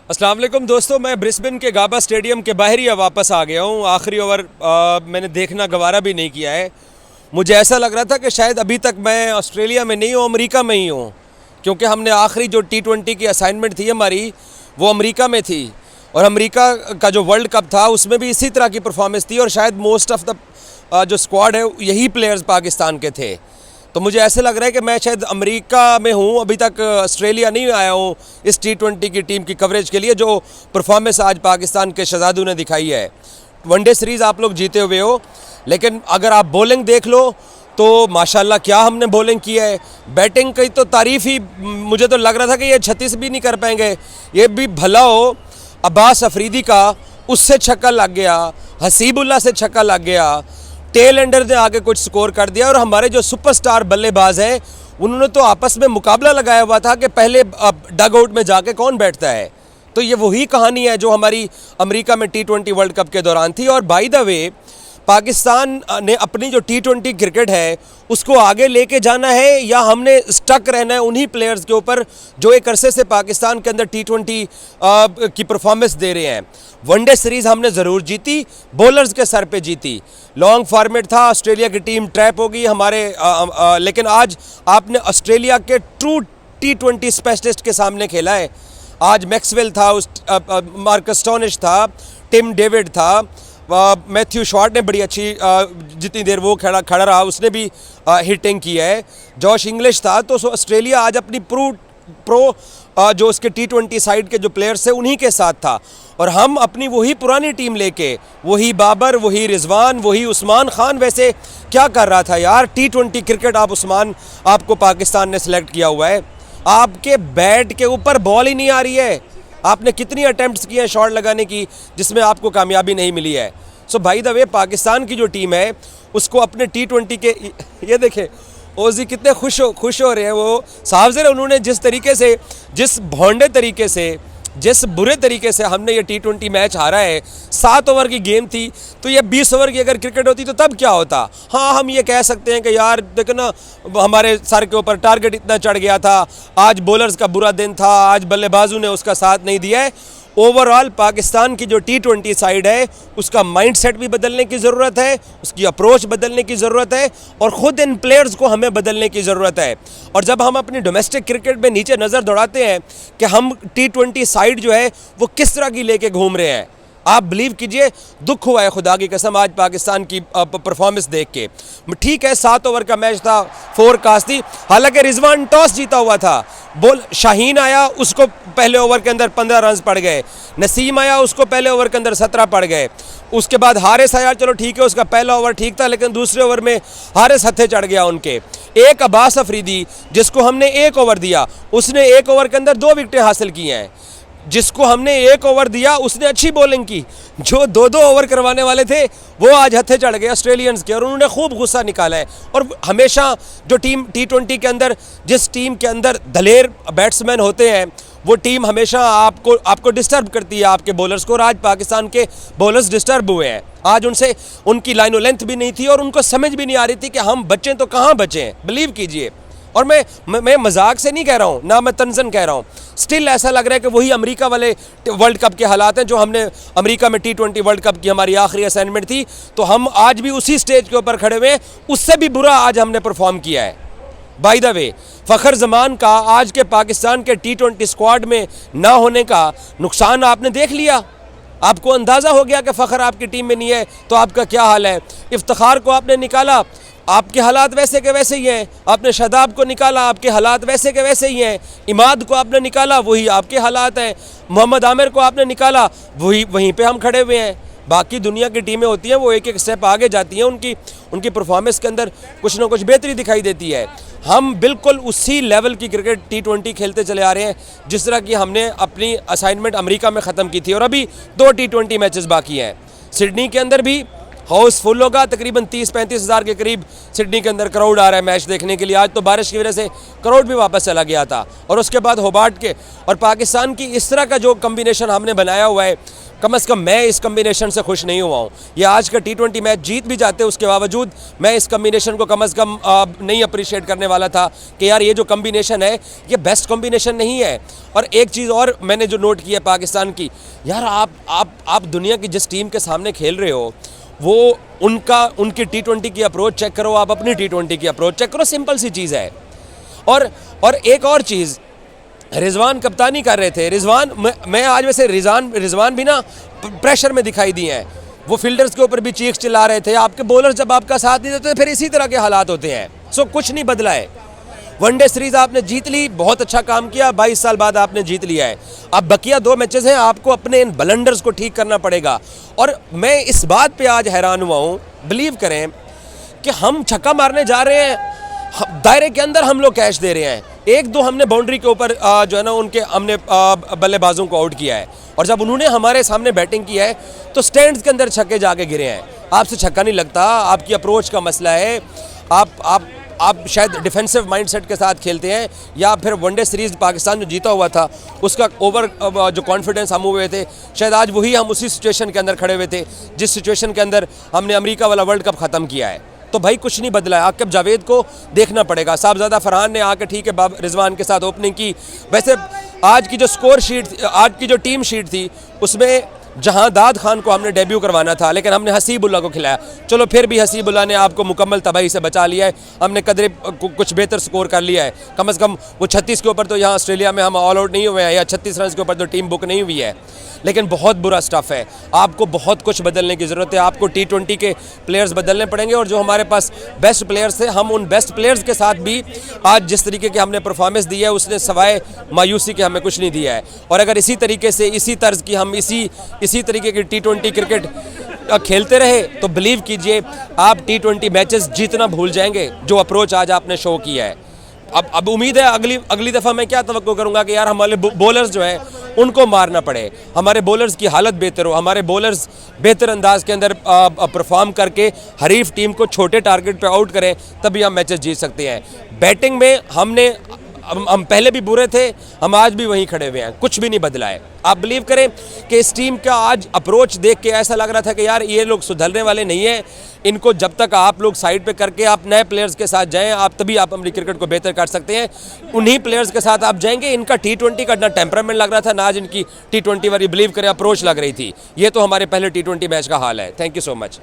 अस्सलाम वालेकुम दोस्तों, मैं ब्रिस्बेन के गाबा स्टेडियम के बाहर ही वापस आ गया हूँ। आखिरी ओवर मैंने देखना गवारा भी नहीं किया है। मुझे ऐसा लग रहा था कि शायद अभी तक मैं ऑस्ट्रेलिया में नहीं हूँ, अमेरिका में ही हूँ, क्योंकि हमने आखिरी जो T20 की असाइनमेंट थी हमारी वो अमेरिका में थी, और अमेरिका का जो वर्ल्ड कप था उसमें भी इसी तरह की परफॉर्मेंस थी, और शायद मोस्ट ऑफ द जो स्क्वाड है यही प्लेयर्स पाकिस्तान के थे। तो मुझे ऐसे लग रहा है कि मैं शायद अमेरिका में हूँ, अभी तक ऑस्ट्रेलिया नहीं आया हूँ इस T20 की टीम की कवरेज के लिए। जो परफॉर्मेंस आज पाकिस्तान के शहजादों ने दिखाई है, वनडे सीरीज़ आप लोग जीते हुए हो, लेकिन अगर आप बॉलिंग देख लो तो माशाल्लाह क्या हमने बॉलिंग की है। बैटिंग की तो तारीफ़ ही, मुझे तो लग रहा था कि ये 36 भी नहीं कर पाएंगे। ये भी भला हो अब्बास अफरीदी का, उससे छक्का लग गया, हसीबुल्ला से छक्का लग गया, टेल एंडर ने आगे कुछ स्कोर कर दिया, और हमारे जो सुपरस्टार बल्लेबाज हैं उन्होंने तो आपस में मुकाबला लगाया हुआ था कि पहले डग आउट में जाके कौन बैठता है। तो ये वही कहानी है जो हमारी अमेरिका में T20 वर्ल्ड कप के दौरान थी। और बाय द वे पाकिस्तान ने अपनी जो T20 क्रिकेट है उसको आगे लेके जाना है, या हमने स्टक रहना है उन्हीं प्लेयर्स के ऊपर जो एक अरसे से पाकिस्तान के अंदर T20 की परफॉर्मेंस दे रहे हैं। वनडे सीरीज़ हमने ज़रूर जीती, बॉलर्स के सर पे जीती। लॉन्ग फॉर्मेट था, ऑस्ट्रेलिया की टीम ट्रैप हो गई हमारे, लेकिन आज आपने ऑस्ट्रेलिया के ट्रू T20 स्पेशलिस्ट के सामने खेला है। आज मैक्सवेल था, मार्कस स्टोनिश था, टिम डेविड था, मैथ्यू शॉर्ट ने बड़ी अच्छी जितनी देर वो खड़ा रहा उसने भी हिटिंग की है, जॉश इंग्लिश था। तो ऑस्ट्रेलिया आज अपनी प्रो जो उसके T20 साइड के जो प्लेयर्स थे उन्हीं के साथ था, और हम अपनी वही पुरानी टीम लेके, वही बाबर, वही रिजवान, वही उस्मान खान। वैसे क्या कर रहा था यार T20 क्रिकेट, आप उस्मान, आपको पाकिस्तान ने सेलेक्ट किया हुआ है, आपके बैट के ऊपर बॉल ही नहीं आ रही है। आपने कितनी अटेम्प्ट्स किए हैं शॉट लगाने की जिसमें आपको कामयाबी नहीं मिली है। सो बाय द वे पाकिस्तान की जो टीम है उसको अपने T20 के, ये देखें ओजी कितने खुश हो रहे हैं वो साहब ज़रा, उन्होंने जिस तरीके से, जिस भोंडे तरीके से, जिस बुरे तरीके से हमने ये T20 मैच हारा है। 7 ओवर की गेम थी, तो ये 20 ओवर की अगर क्रिकेट होती तो तब क्या होता। हाँ, हम ये कह सकते हैं कि यार देखो ना, हमारे सर के ऊपर टारगेट इतना चढ़ गया था, आज बॉलर्स का बुरा दिन था, आज बल्लेबाजों ने उसका साथ नहीं दिया है। ओवरऑल पाकिस्तान की जो T20 साइड है उसका माइंडसेट भी बदलने की ज़रूरत है, उसकी अप्रोच बदलने की ज़रूरत है, और ख़ुद इन प्लेयर्स को हमें बदलने की ज़रूरत है। और जब हम अपनी डोमेस्टिक क्रिकेट में नीचे नज़र दौड़ाते हैं कि हम T20 साइड जो है वो किस तरह की लेके घूम रहे हैं, आप बिलीव कीजिए दुख हुआ है खुदा की कसम आज पाकिस्तान की परफॉर्मेंस देख के। ठीक है 7 ओवर का मैच था, 4 कास्ट थी, हालांकि रिजवान टॉस जीता हुआ था, शाहीन आया, उसको पहले ओवर के अंदर 15 रन पड़ गए, नसीम आया, उसको पहले ओवर के अंदर 17 पड़ गए, उसके बाद हारिस आया, चलो ठीक है उसका पहला ओवर ठीक था, लेकिन दूसरे ओवर में हारिस हत्थे चढ़ गया उनके। एक अब्बास अफरीदी जिसको हमने 1 ओवर दिया, उसने 1 ओवर के अंदर 2 विकेटें हासिल की हैं। जिसको हमने 1 ओवर दिया उसने अच्छी बॉलिंग की, जो 2-2 ओवर करवाने वाले थे वो आज हत्थे चढ़ गए ऑस्ट्रेलियंस के, और उन्होंने खूब गुस्सा निकाला है। और हमेशा जो टीम T20 के अंदर, जिस टीम के अंदर दलेर बैट्समैन होते हैं वो टीम हमेशा आपको डिस्टर्ब करती है, आपके बॉलर्स को, और आज पाकिस्तान के बॉलर्स डिस्टर्ब हुए हैं। आज उनसे उनकी लाइनो लेंथ भी नहीं थी, और उनको समझ भी नहीं आ रही थी कि हम बचें तो कहाँ बचें, बिलीव कीजिए। और मैं मजाक से नहीं कह रहा हूँ, ना मैं तंजन कह रहा हूँ, स्टिल ऐसा लग रहा है कि वही अमेरिका वाले वर्ल्ड कप के हालात हैं जो हमने अमेरिका में T20 वर्ल्ड कप की हमारी आखिरी असाइनमेंट थी। तो हम आज भी उसी स्टेज के ऊपर खड़े हुए हैं, उससे भी बुरा आज हमने परफॉर्म किया है। By the way Fakhar Zaman का आज के पाकिस्तान के T20 स्क्वाड में ना होने का नुकसान आपने देख लिया, आपको अंदाज़ा हो गया कि फ़खर आपकी टीम में नहीं है तो आपका क्या हाल है। इफ्तिखार को आपने निकाला, आपके हालात वैसे के वैसे ही हैं। आपने शादाब को निकाला, आपके हालात वैसे के वैसे ही हैं। इमाद को आपने निकाला, वही आपके हालात हैं। मोहम्मद आमिर को आपने निकाला, वहीं पे हम खड़े हुए हैं। बाकी दुनिया की टीमें होती हैं वो एक एक स्टेप आगे जाती हैं, उनकी परफॉर्मेंस के अंदर कुछ ना कुछ बेहतरी दिखाई देती है। हम बिल्कुल उसी लेवल की क्रिकेट T20 खेलते चले आ रहे हैं जिस तरह की हमने अपनी असाइनमेंट अमेरिका में ख़त्म की थी, और अभी 2 T20 मैचेस बाकी हैं। सिडनी के अंदर भी हाउस फुल होगा, तकरीबन 30-35 हज़ार के करीब सिडनी के अंदर क्राउड आ रहा है मैच देखने के लिए। आज तो बारिश की वजह से क्राउड भी वापस चला गया था। और उसके बाद होबार्ट के और पाकिस्तान की इस तरह का जो कम्बिनेशन हमने बनाया हुआ है, कम से कम मैं इस कम्बिनेशन से खुश नहीं हुआ हूँ। ये आज का T20 मैच जीत भी जाते उसके बावजूद मैं इस कम्बिनेशन को कम से कम नहीं अप्रिशिएट करने वाला था कि यार ये जो कम्बिनेशन है ये बेस्ट कम्बिनेशन नहीं है। और एक चीज़ और मैंने जो नोट की है पाकिस्तान की, यार आप दुनिया की जिस टीम के सामने खेल रहे हो वो उनकी T20 की अप्रोच चेक करो, आप अपनी T20 की अप्रोच चेक करो, सिंपल सी चीज़ है। और एक और चीज़, रिजवान कप्तानी कर रहे थे। रिजवान मैं आज वैसे रिजवान भी ना प्रेशर में दिखाई दिए हैं। वो फील्डर्स के ऊपर भी चीख चिल्ला रहे थे। आपके बॉलर जब आपका साथ नहीं देते फिर इसी तरह के हालात होते हैं। सो कुछ नहीं बदला है। वनडे सीरीज आपने जीत ली, बहुत अच्छा काम किया, 22 साल बाद आपने जीत लिया है। अब बकिया 2 मैचेस हैं, आपको अपने इन ब्लंडर्स को ठीक करना पड़ेगा। और मैं इस बात पे आज हैरान हुआ हूँ, बिलीव करें कि हम छक्का मारने जा रहे हैं, दायरे के अंदर हम लोग कैच दे रहे हैं। 1-2 हमने बाउंड्री के ऊपर जो है ना उनके हमने बल्लेबाजों को आउट किया है। और जब उन्होंने हमारे सामने बैटिंग की है तो स्टैंड्स के अंदर छक्के जाके गिरे हैं। आपसे छक्का नहीं लगता, आपकी अप्रोच का मसला है। आप शायद डिफेंसिव माइंडसेट के साथ खेलते हैं, या फिर वनडे सीरीज़ पाकिस्तान जो जीता हुआ था उसका ओवर जो कॉन्फिडेंस हम हुए थे, शायद आज वही हम उसी सिचुएशन के अंदर खड़े हुए थे जिस सिचुएशन के अंदर हमने अमेरिका वाला वर्ल्ड कप ख़त्म किया है। तो भाई कुछ नहीं बदला है। आकिब जावेद को देखना पड़ेगा। साहबजादा फरहान ने आके ठीक है रिजवान के साथ ओपनिंग की। वैसे आज की जो स्कोर शीट, आज की जो टीम शीट थी उसमें जहांदाद खान को हमने डेब्यू करवाना था, लेकिन हमने हसीबुल्ला को खिलाया। चलो फिर भी हसीबुल्ला ने आपको मुकम्मल तबाही से बचा लिया है। हमने कदरे कुछ बेहतर स्कोर कर लिया है। कम से कम वो 36 के ऊपर तो यहाँ ऑस्ट्रेलिया में हम ऑल आउट नहीं हुए हैं, या 36 रन के ऊपर तो टीम बुक नहीं हुई है। लेकिन बहुत बुरा स्टफ़ है। आपको बहुत कुछ बदलने की ज़रूरत है। आपको T20 के प्लेयर्स बदलने पड़ेंगे। और जो हमारे पास बेस्ट प्लेयर्स थे, हम उन बेस्ट प्लेयर्स के साथ भी आज जिस तरीके की हमने परफॉर्मेंस दी है उसने सवाए मायूसी के हमें कुछ नहीं दिया है। और अगर इसी तरीके से इसी तर्ज की हम इसी तरीके की T20 क्रिकेट खेलते रहे तो बिलीव कीजिए आप T20 मैचेस जीतना भूल जाएंगे, जो अप्रोच आज आपने शो किया है। अब उम्मीद है अगली दफ़ा मैं क्या तवक्को करूंगा कि यार हमारे बॉलर्स जो हैं उनको मारना पड़े, हमारे बॉलर्स की हालत बेहतर हो, हमारे बॉलर्स बेहतर अंदाज के अंदर परफॉर्म करके हरीफ टीम को छोटे टारगेट पे आउट करें, तभी हम मैचेस जीत सकते हैं। बैटिंग में हम पहले भी बुरे थे, हम आज भी वहीं खड़े हुए हैं, कुछ भी नहीं बदला है। आप बिलीव करें कि इस टीम का आज अप्रोच देख के ऐसा लग रहा था कि यार ये लोग सुधरने वाले नहीं हैं। इनको जब तक आप लोग साइड पे करके आप नए प्लेयर्स के साथ जाएं, तभी आप अपनी क्रिकेट को बेहतर कर सकते हैं। उन्हीं प्लेयर्स के साथ आप जाएंगे। इनका T20 का ना टेम्परामेंट लग रहा था, ना आज इनकी T20 वाली बिलीव करें अप्रोच लग रही थी। ये तो हमारे पहले T20 मैच का हाल है। Thank you so much.